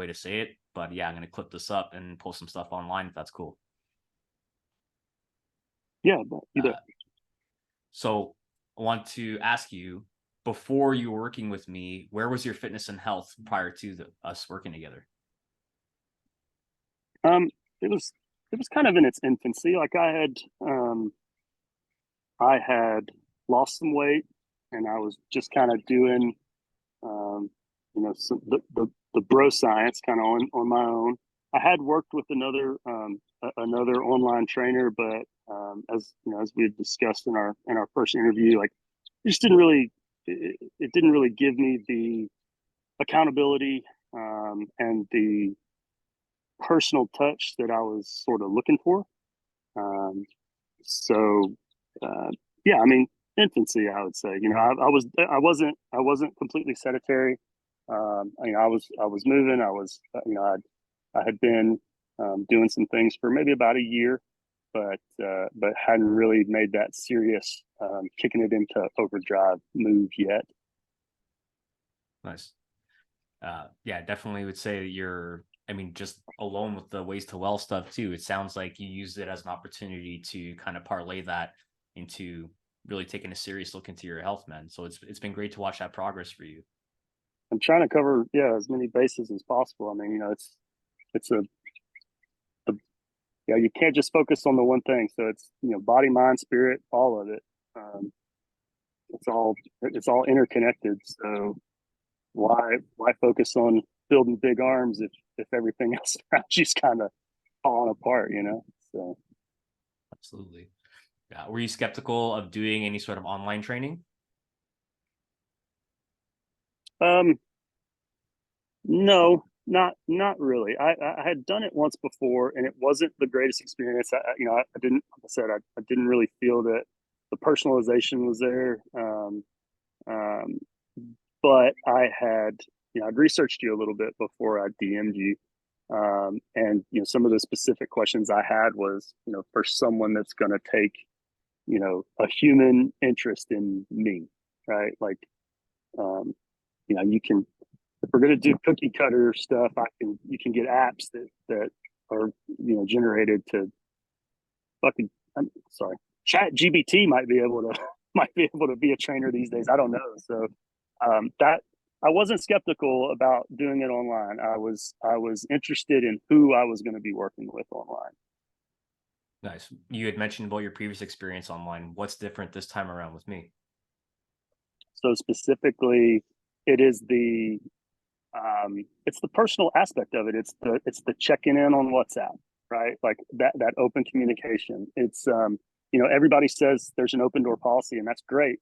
way to say it, but yeah, I'm going to clip this up and post some stuff online if that's cool. Yeah, you bet. So I want to ask you, before you were working with me, where was your fitness and health prior to us working together? Um, it was kind of in its infancy. Like I had lost some weight, and I was just kind of doing some, the bro science kind of on my own. I had worked with another online trainer, but as you know, as we had discussed in our first interview, like it just didn't really it didn't really give me the accountability and the personal touch that I was sort of looking for. Um, so yeah, I mean, infancy, I would say. I wasn't completely sedentary. I was moving. I had been doing some things for maybe about a year, but hadn't really made that serious kicking it into overdrive move yet. Nice. Yeah, definitely would say that I mean, just alone with the ways to well stuff too, it sounds like you used it as an opportunity to kind of parlay that into really taking a serious look into your health, man. So it's been great to watch that progress for you. I'm trying to cover, yeah, as many bases as possible. I mean, it's a yeah, you can't just focus on the one thing. So it's, body, mind, spirit, all of it. Um, it's all interconnected. So why focus on building big arms if everything else around you's kind of falling apart, So Absolutely. Yeah. Were you skeptical of doing any sort of online training? um, no, not really. I had done it once before, and it wasn't the greatest experience. I didn't, like I said, I didn't really feel that the personalization was there. Um, but I'd researched you a little bit before I DM'd you. And some of the specific questions I had was, for someone that's going to take, a human interest in me, right? Like, you can, if we're going to do cookie cutter stuff, you can get apps that are, generated to fucking, I'm sorry, chat GBT might be able to be a trainer these days. I don't know. So, that I wasn't skeptical about doing it online. I was interested in who I was going to be working with online. Nice. You had mentioned about your previous experience online. What's different this time around with me? So specifically, it is it's the personal aspect of it. It's the checking in on WhatsApp, right? Like that open communication. It's everybody says there's an open door policy, and that's great.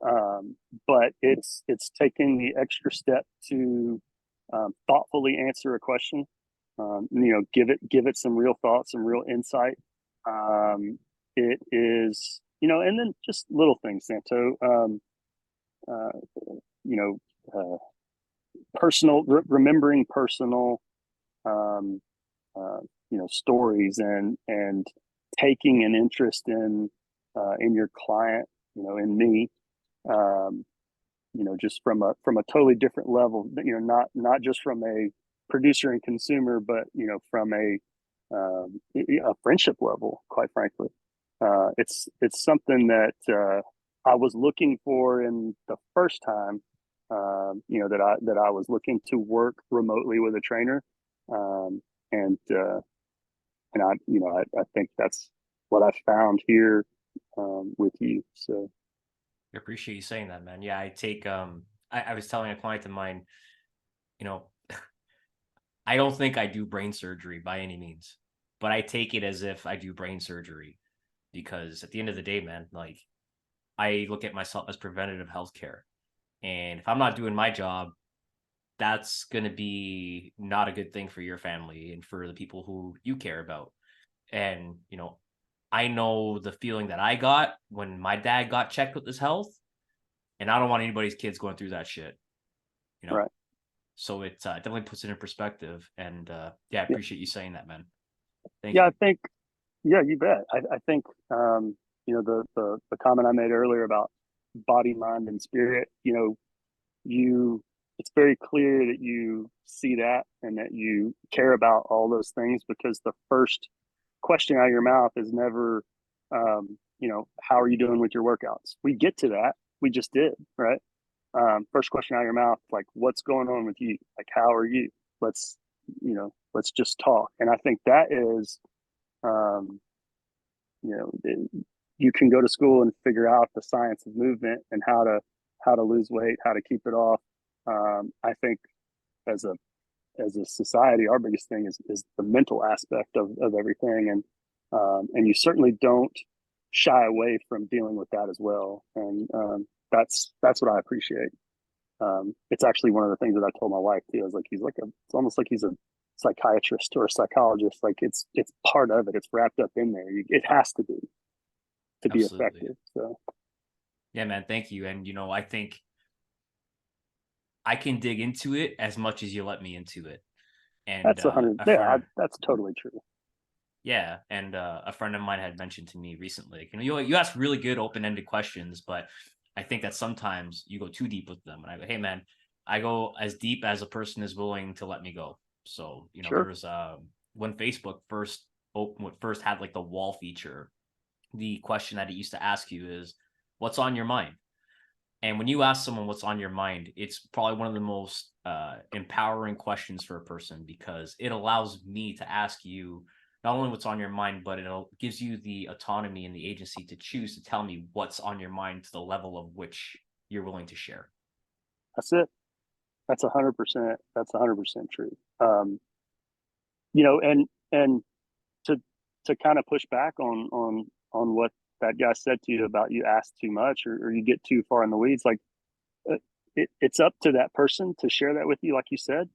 But it's taking the extra step to thoughtfully answer a question. Give it some real thought, some real insight. It is, and then just little things, Santo. Uh, you know, uh, remembering personal, um, uh, stories and taking an interest in your client, in me, um, just from a totally different level, not just from a producer and consumer, but, from a friendship level, quite frankly. It's something that I was looking for in the first time, that I was looking to work remotely with a trainer, um, and I think that's what I found here with you. So I appreciate you saying that, man. Yeah, I was telling a client of mine, you know, I don't think I do brain surgery by any means, but I take it as if I do brain surgery because at the end of the day, man, like I look at myself as preventative healthcare. And if I'm not doing my job, that's going to be not a good thing for your family and for the people who you care about. And, I know the feeling that I got when my dad got checked with his health, and I don't want anybody's kids going through that shit, you know? right, So it definitely puts it in perspective. And yeah, I yeah, appreciate you saying that, man. Thank yeah, you. I think, yeah, you bet. I think the comment I made earlier about body, mind, and spirit. You it's very clear that you see that and that you care about all those things, because the first question out of your mouth is never, how are you doing with your workouts? We get to that. We just did, right? First question out of your mouth, like, what's going on with you? Like, how are you? Let's, let's just talk. And I think that is, um, you know, you can go to school and figure out the science of movement and how to lose weight, how to keep it off. I think as a society, our biggest thing is the mental aspect of everything, and you certainly don't shy away from dealing with that as well. And that's what I appreciate. It's actually one of the things that I told my wife too. I was like, it's almost like he's a psychiatrist or a psychologist. Like it's part of it. It's wrapped up in there. It has to be to be Absolutely. effective. So Yeah, man. Thank you. And I think I can dig into it as much as you let me into it. And that's 100. a Yeah, friend, that's totally true. yeah, and a friend of mine had mentioned to me recently, like, you ask really good open-ended questions, but I think that sometimes you go too deep with them. And I go, hey, man, I go as deep as a person is willing to let me go. So, there Sure. was when Facebook first had like the wall feature, the question that it used to ask you is, what's on your mind? And when you ask someone what's on your mind, it's probably one of the most empowering questions for a person, because it allows me to ask you not only what's on your mind, but it gives you the autonomy and the agency to choose to tell me what's on your mind to the level of which you're willing to share. That's it. That's 100%. That's 100% true. And to kind of push back on what that guy said to you about you ask too much, or you get too far in the weeds, like it's up to that person to share that with you, like you said.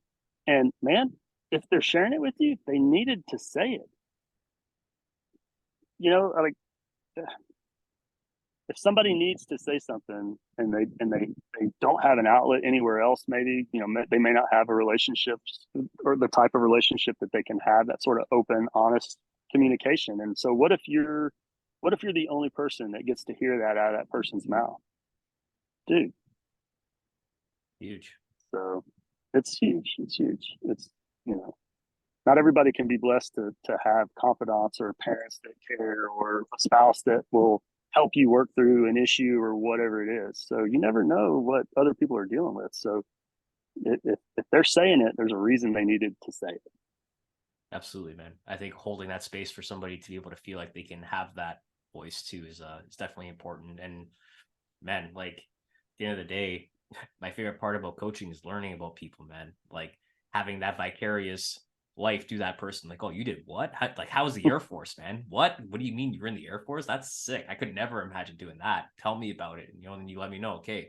And man, if they're sharing it with you, they needed to say it. Like, if somebody needs to say something and they don't have an outlet anywhere else, maybe they may not have a relationship or the type of relationship that they can have that sort of open, honest communication. And so what if you're the only person that gets to hear that out of that person's mouth, dude? Huge. So it's huge. It's huge. It's you know not everybody can be blessed to have confidants or parents that care or a spouse that will help you work through an issue or whatever it is. So you never know what other people are dealing with. So if they're saying it, there's a reason they needed to say it. Absolutely, man. I think holding that space for somebody to be able to feel like they can have that voice too is definitely important. And man, like, at the end of the day, my favorite part about coaching is learning about people, man. Like, having that vicarious life through that person. Like, oh, you did what? How was the Air Force, man? What do you mean you're in the Air Force? That's sick. I could never imagine doing that. Tell me about it. And, then you let me know, okay,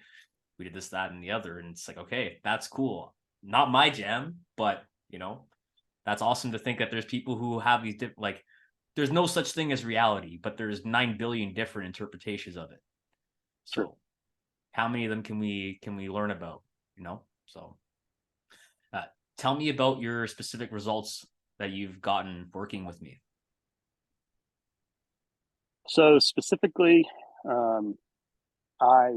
we did this, that, and the other. And it's like, okay, that's cool. Not my jam, but, that's awesome to think that there's people who have these like, there's no such thing as reality, but there's 9 billion different interpretations of it. True. So how many of them can we learn about? So uh, tell me about your specific results that you've gotten working with me. So specifically, I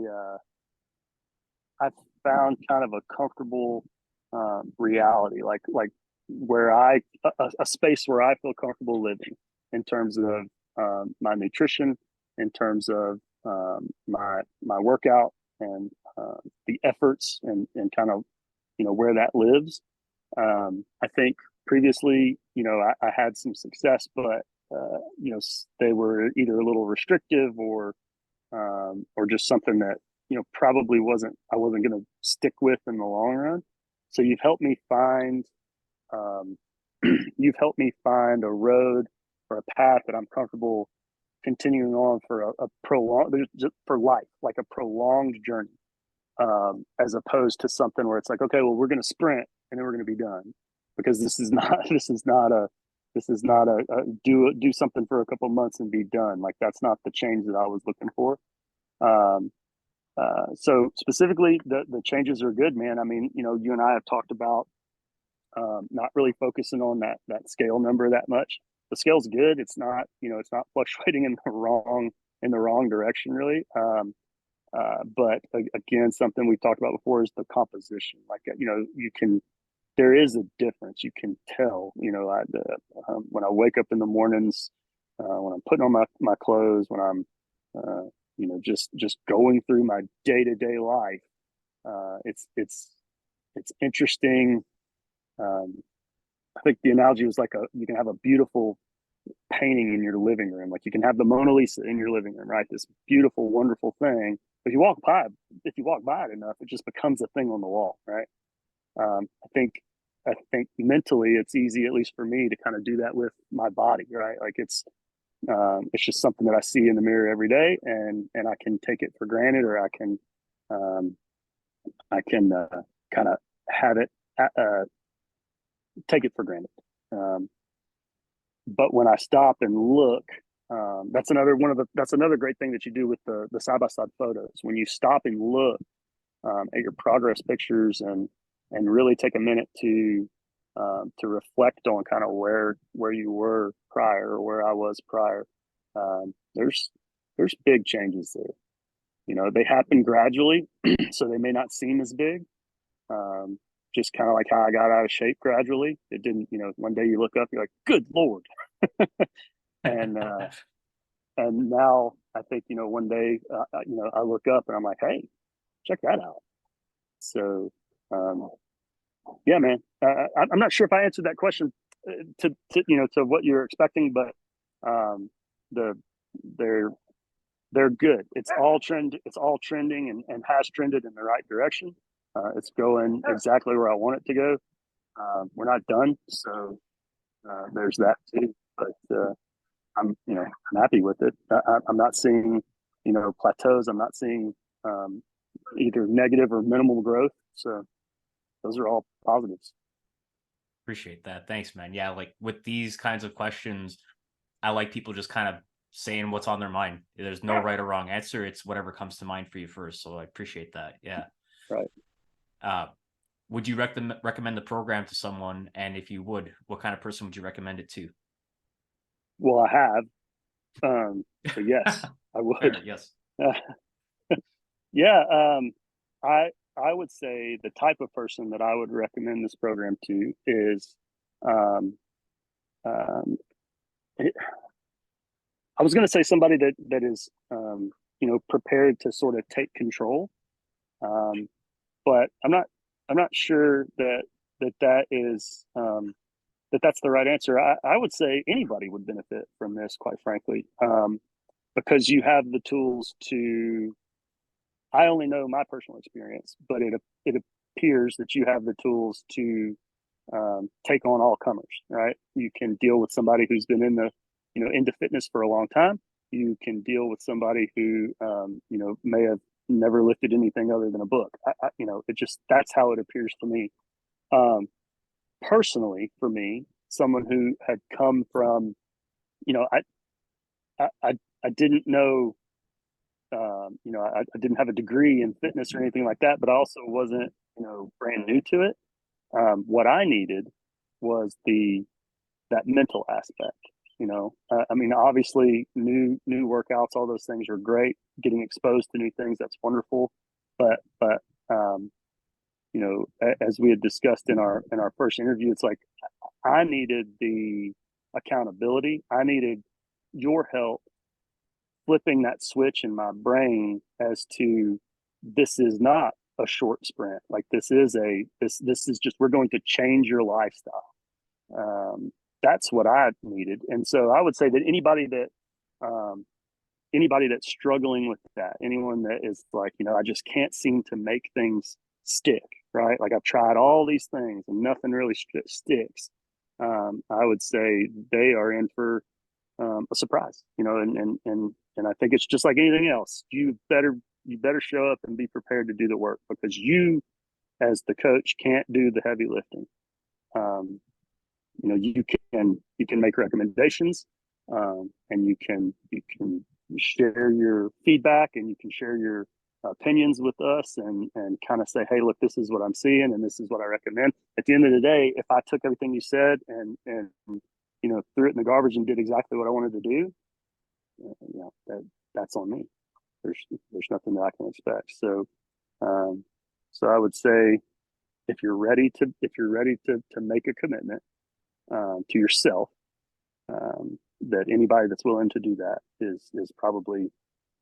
I found kind of a comfortable reality, like where a space where I feel comfortable living in terms of my nutrition, in terms of my workout, and the efforts, and kind of where that lives. I think previously, I had some success, but they were either a little restrictive or just something that probably I wasn't going to stick with in the long run. So um, you've helped me find a road or a path that I'm comfortable continuing on for a prolonged for life, like a prolonged journey, as opposed to something where it's like, okay, well, we're going to sprint and then we're going to be done, because this is not a do something for a couple of months and be done. Like, that's not the change that I was looking for. Um, so specifically, the changes are good, man. I mean, you and I have talked about not really focusing on that scale number that much. The scale's good. It's not fluctuating in the wrong direction, really. But again, something we've talked about before is the composition. Like, there is a difference. You can tell, when I wake up in the mornings, when I'm putting on my clothes, when I'm, just going through my day-to-day life. It's interesting. I think the analogy was like you can have a beautiful painting in your living room. Like you can have the Mona Lisa in your living room, right? This beautiful, wonderful thing. But if you walk by it enough, it just becomes a thing on the wall, right? Um, I think I think mentally it's easy, at least for me, to kind of do that with my body, right? Like it's just something that I see in the mirror every day, and I can take it for granted, or um, I can kind of have it take it for granted. Um, but when I stop and look, that's another great thing that you do with the side by side photos. When you stop and look at your progress pictures, and really take a minute to reflect on kind of where you were prior, or where I was prior. There's big changes there. They happen gradually, so they may not seem as big. Um, just kind of like how I got out of shape gradually. It didn't, one day you look up, you're like, good Lord. And, and now I think, one day, I look up and I'm like, hey, check that out. So, yeah, man, I'm not sure if I answered that question to what you're expecting, but um, the they're they're good. It's all trending, and has trended in the right direction. It's going exactly where I want it to go. We're not done, so there's that too. But I'm happy with it. I'm not seeing plateaus. I'm not seeing um, either negative or minimal growth. So those are all positives. Appreciate that. Thanks, man. Yeah, like with these kinds of questions, I like people just kind of saying what's on their mind. There's no right or wrong answer. It's whatever comes to mind for you first. So I appreciate that. Yeah. Right. Uh, would you recommend the program to someone? And if you would, what kind of person would you recommend it to? Well, I have. So yes, I would. Fair, yes. Yeah. I would say the type of person that I would recommend this program to is, um, um, I was going to say somebody that is, prepared to sort of take control. Um, but I'm not sure that is, that's the right answer. I would say anybody would benefit from this, quite frankly, because you have the tools to. I only know my personal experience, but it appears that you have the tools to take on all comers. Right? You can deal with somebody who's been into fitness for a long time. You can deal with somebody who may have never lifted anything other than a book. It just that's how it appears to me. Um, Personally, for me, someone who had come from, I didn't know, I didn't have a degree in fitness or anything like that, but I also wasn't, brand new to it. What I needed was that mental aspect. I mean, obviously, new workouts, all those things are great. Getting exposed to new things, that's wonderful. But as we had discussed in our first interview, it's like I needed the accountability. I needed your help flipping that switch in my brain as to this is not a short sprint. Like this is just we're going to change your lifestyle. That's what I needed, and so I would say that um, anybody that's struggling with that, anyone that is like, I just can't seem to make things stick, right? Like I've tried all these things and nothing really sticks. I would say they are in for a surprise, and I think it's just like anything else. You better show up and be prepared to do the work, because you, as the coach, can't do the heavy lifting. Um, you can make recommendations, and you can share your feedback, and you can share your opinions with us, and kind of say, hey, look, this is what I'm seeing and this is what I recommend. At the end of the day, if I took everything you said and threw it in the garbage and did exactly what I wanted to do, that's on me. there's nothing that I can expect. So, um, so I would say if you're ready to make a commitment to yourself, that anybody that's willing to do that is probably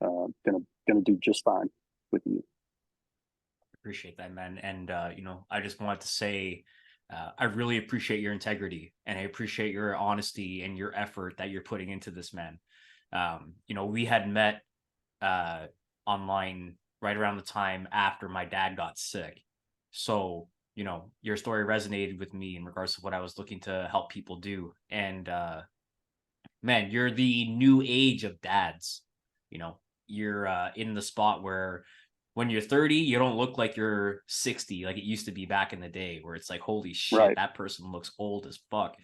gonna do just fine with you. Appreciate that, man. And I just wanted to say, I really appreciate your integrity, and I appreciate your honesty and your effort that you're putting into this, man. We had met uh online right around the time after my dad got sick. So, your story resonated with me in regards to what I was looking to help people do. And man, you're the new age of dads. You're in the spot where when you're 30, you don't look like you're 60 like it used to be back in the day, where it's like, holy shit, Right. that person looks old as fuck.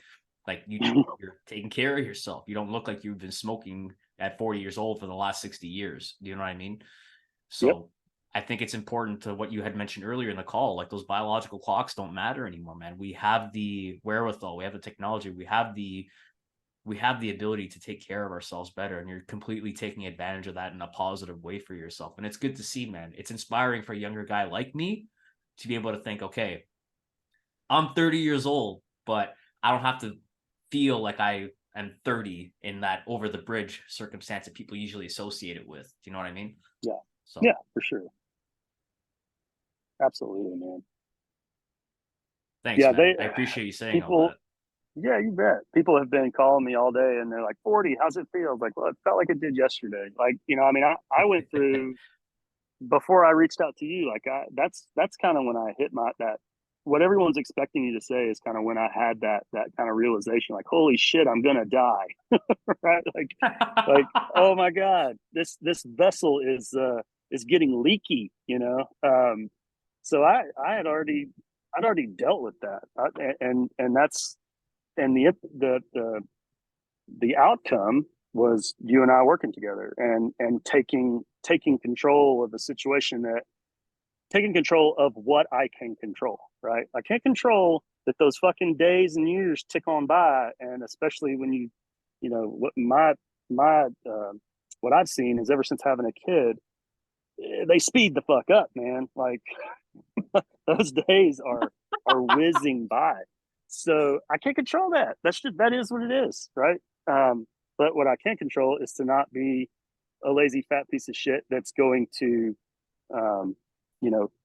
Like you're taking care of yourself. You don't look like you've been smoking at 40 years old for the last 60 years. Do you know what I mean? Yep. So I think it's important to what you had mentioned earlier in the call. Like, those biological clocks don't matter anymore, man. We have the wherewithal, we have the technology, we have the ability to take care of ourselves better, and you're completely taking advantage of that in a positive way for yourself. And it's good to see, man. It's inspiring for a younger guy like me to be able to think, okay, I'm 30 years old, but I don't have to feel like I am 30 in that over the bridge circumstance that people usually associate it with. Do you know what I mean? Yeah. So Yeah, for sure. Absolutely, man. thanks, Yeah, man. they I appreciate you saying all people. that. Yeah, you bet. People have been calling me all day, and they're like, "40, how's it feel?" I was like, well, it felt like it did yesterday. Like, I mean, I went through before I reached out to you. Like, that's kind of when I hit my that what everyone's expecting you to say is kind of when I had that kind of realization. Like, holy shit, I'm gonna die, right? Like, oh my god, this vessel is getting leaky. So I had already I'd already dealt with that, and that's and the outcome was you and I working together and taking control of the situation, that taking control of what I can control. Right, I can't control that those fucking days and years tick on by, and especially when what my what I've seen is ever since having a kid, they speed the fuck up, man. Like, those days are whizzing by. So I can't control that. That is what it is, right? But what I can control is to not be a lazy fat piece of shit that's going to,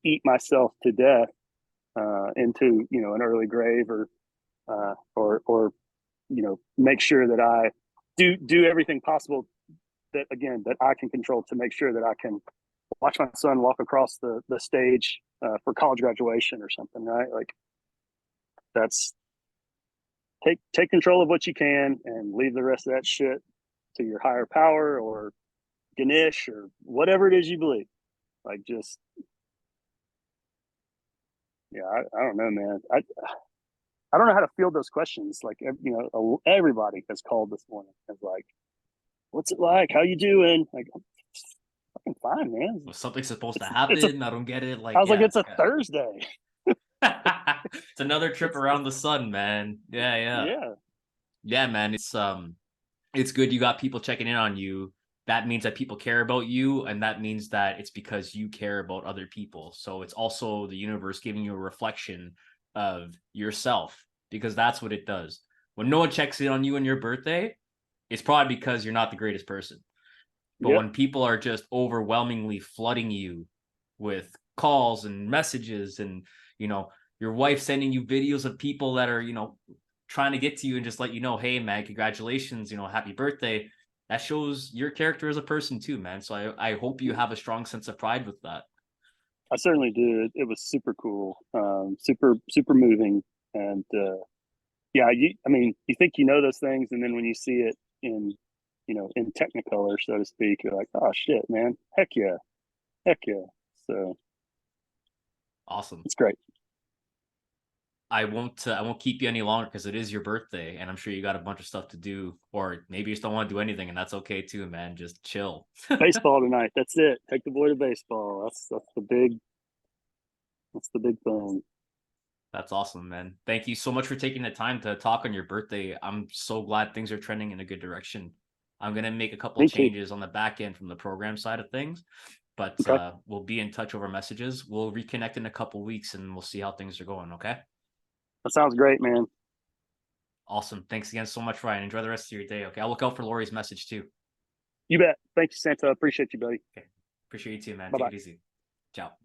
eat myself to death into an early grave, or make sure that I do everything possible that I can control to make sure that I can watch my son walk across the stage for college graduation or something, right? Like, that's take control of what you can and leave the rest of that shit to your higher power or Ganesh or whatever it is you believe. Like, just yeah, I don't know, man. I don't know how to field those questions. Like, everybody has called this morning and like, what's it like? How you doing? Like, I'm fucking fine, man. Was something supposed to It's a. happen? I don't get it. I Like, was like, yeah, it's it's a like Thursday. it's another trip It's around the sun, man. Yeah, yeah. yeah. Yeah, man. It's good you got people checking in on you. That means that people care about you, and that means that it's because you care about other people. So it's also the universe giving you a reflection of yourself, because that's what it does. When no one checks in on you on your birthday, it's probably because you're not the greatest person. But Yep. when people are just overwhelmingly flooding you with calls and messages, and your wife sending you videos of people that are trying to get to you and just let you know, hey man, congratulations, happy birthday, that shows your character as a person too, man. So I hope you have a strong sense of pride with that. I certainly do. It was super cool, super moving, and yeah. I mean, you think you know those things, and then when you see it in Technicolor, so to speak, you're like, oh shit, man, heck yeah. So Awesome. it's great. I won't keep you any longer because it is your birthday, and I'm sure you got a bunch of stuff to do, or maybe you just don't want to do anything, and that's okay too, man. Just chill. Baseball tonight. That's it. Take the boy to baseball. That's the big thing. That's awesome, man. Thank you so much for taking the time to talk on your birthday. I'm so glad things are trending in a good direction. I'm gonna make a couple Me too. changes on the back end from the program side of things, but Okay. we'll be in touch over messages. We'll reconnect in a couple weeks and we'll see how things are going. Okay. That sounds great, man. Awesome. Thanks again so much, Ryan. Enjoy the rest of your day. Okay. I'll look out for Lori's message too. You bet. Thank you, Santa. Appreciate you, buddy. Okay. Appreciate you too, man. Bye Take bye. it easy. Ciao.